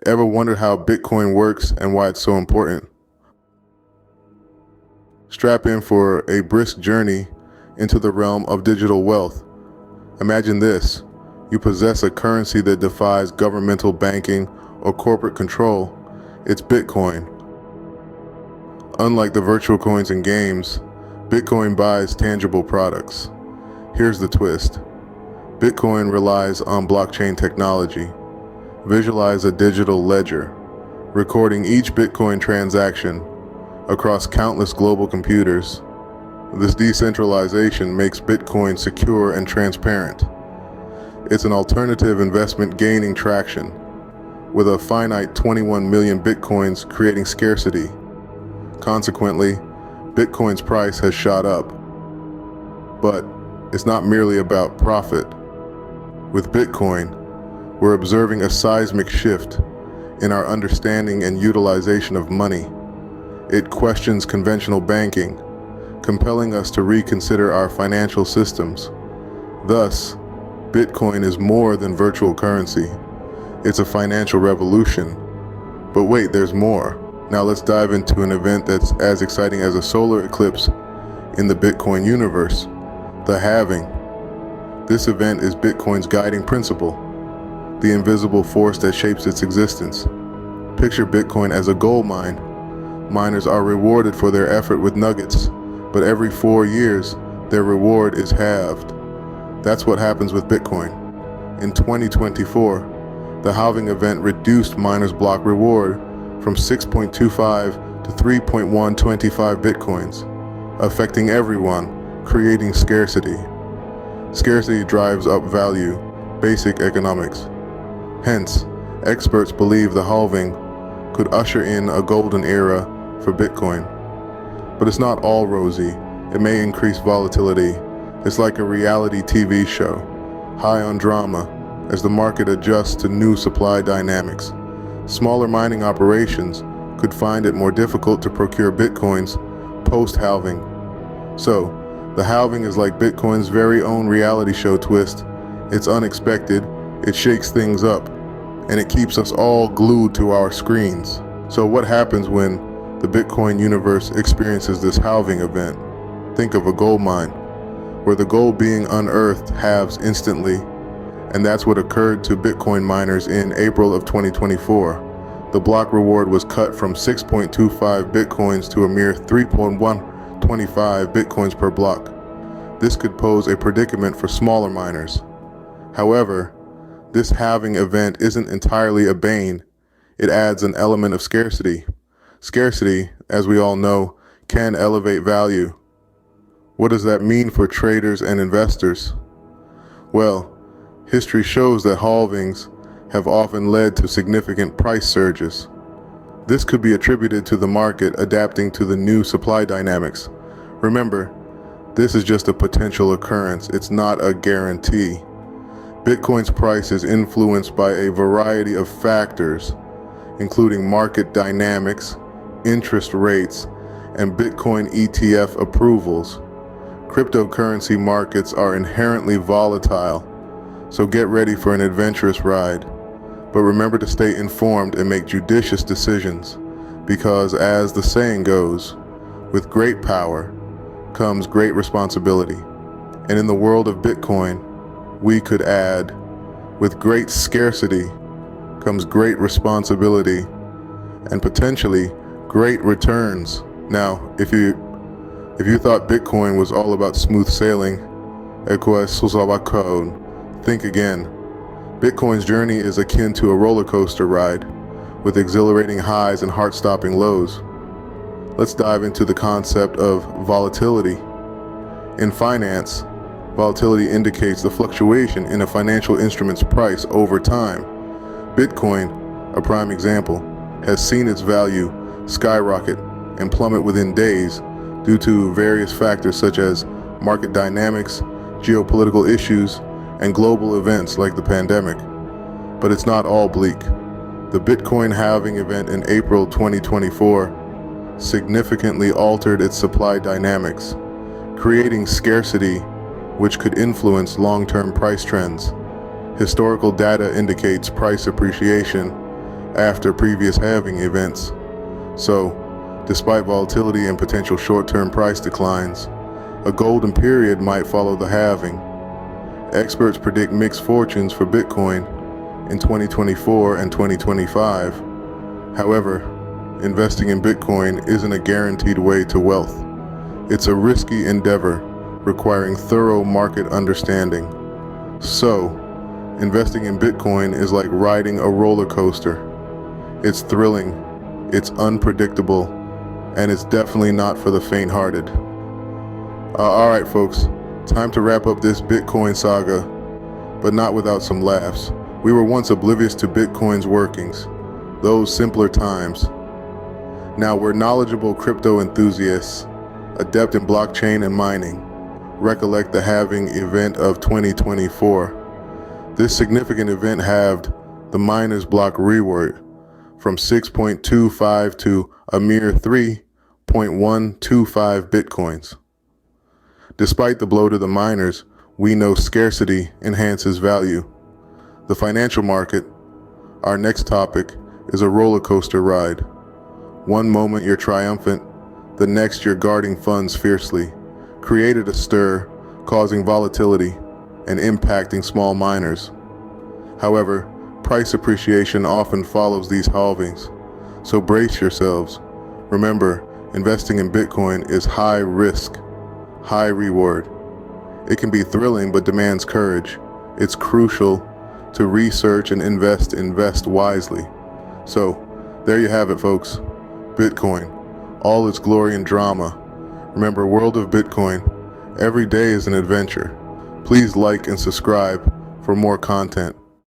Ever wondered how Bitcoin works and why it's so important? Strap in for a brisk journey into the realm of digital wealth. Imagine this. You possess a currency that defies governmental banking or corporate control. It's Bitcoin. Unlike the virtual coins in games, Bitcoin buys tangible products. Here's the twist. Bitcoin relies on blockchain technology. Visualize a digital ledger, recording each Bitcoin transaction across countless global computers. This decentralization makes Bitcoin secure and transparent. It's an alternative investment gaining traction, with a finite 21 million Bitcoins creating scarcity. Consequently, Bitcoin's price has shot up. But it's not merely about profit. With Bitcoin, we're observing a seismic shift in our understanding and utilization of money. It questions conventional banking, compelling us to reconsider our financial systems. Thus, Bitcoin is more than virtual currency. It's a financial revolution. But wait, there's more. Now let's dive into an event that's as exciting as a solar eclipse in the Bitcoin universe, the halving. This event is Bitcoin's guiding principle, the invisible force that shapes its existence. Picture Bitcoin as a gold mine. Miners are rewarded for their effort with nuggets, but every 4 years, their reward is halved. That's what happens with Bitcoin. In 2024, the halving event reduced miners' block reward from 6.25 to 3.125 Bitcoins, affecting everyone, creating scarcity. Scarcity drives up value, basic economics. Hence, experts believe the halving could usher in a golden era for Bitcoin. But it's not all rosy. It may increase volatility. It's like a reality TV show, high on drama, as the market adjusts to new supply dynamics. Smaller mining operations could find it more difficult to procure Bitcoins post-halving. So, the halving is like Bitcoin's very own reality show twist. It's unexpected, it shakes things up, and it keeps us all glued to our screens. So what happens when the Bitcoin universe experiences this halving event? Think of a gold mine, where the gold being unearthed halves instantly, and that's what occurred to Bitcoin miners in April of 2024. The block reward was cut from 6.25 Bitcoins to a mere 3.125 Bitcoins per block. This could pose a predicament for smaller miners. However, this halving event isn't entirely a bane. It adds an element of scarcity. Scarcity, as we all know, can elevate value. What does that mean for traders and investors? Well, history shows that halvings have often led to significant price surges. This could be attributed to the market adapting to the new supply dynamics. Remember, this is just a potential occurrence. It's not a guarantee. Bitcoin's price is influenced by a variety of factors, including market dynamics, interest rates, and Bitcoin ETF approvals. Cryptocurrency markets are inherently volatile, so get ready for an adventurous ride. But remember to stay informed and make judicious decisions, because as the saying goes, with great power comes great responsibility. And in the world of Bitcoin, we could add, with great scarcity comes great responsibility and potentially great returns. Now, if you thought Bitcoin was all about smooth sailing, think again. Bitcoin's journey is akin to a roller coaster ride, with exhilarating highs and heart-stopping lows. Let's dive into the concept of volatility. In finance, volatility indicates the fluctuation in a financial instrument's price over time. Bitcoin, a prime example, has seen its value skyrocket and plummet within days due to various factors such as market dynamics, geopolitical issues, and global events like the pandemic. But it's not all bleak. The Bitcoin halving event in April 2024 significantly altered its supply dynamics, creating scarcity which could influence long-term price trends. Historical data indicates price appreciation after previous halving events. So, despite volatility and potential short-term price declines, a golden period might follow the halving. Experts predict mixed fortunes for Bitcoin in 2024 and 2025. However, investing in Bitcoin isn't a guaranteed way to wealth. It's a risky endeavor requiring thorough market understanding. So, investing in Bitcoin is like riding a roller coaster. It's thrilling, it's unpredictable, and it's definitely not for the faint-hearted. Alright folks, time to wrap up this Bitcoin saga, but not without some laughs. We were once oblivious to Bitcoin's workings, those simpler times. Now we're knowledgeable crypto enthusiasts, adept in blockchain and mining. Recollect the halving event of 2024. This significant event halved the miners' block reward from 6.25 to a mere 3.125 Bitcoins. Despite the blow to the miners, we know scarcity enhances value. The financial market, our next topic, is a roller coaster ride. One moment you're triumphant, the next you're guarding funds fiercely, created a stir, causing volatility and impacting small miners. However, price appreciation often follows these halvings, so brace yourselves. Remember, investing in Bitcoin is high risk, high reward. It can be thrilling but demands courage. It's crucial to research and invest wisely. So, there you have it folks. Bitcoin, all its glory and drama. Remember, world of Bitcoin, every day is an adventure. Please like and subscribe for more content.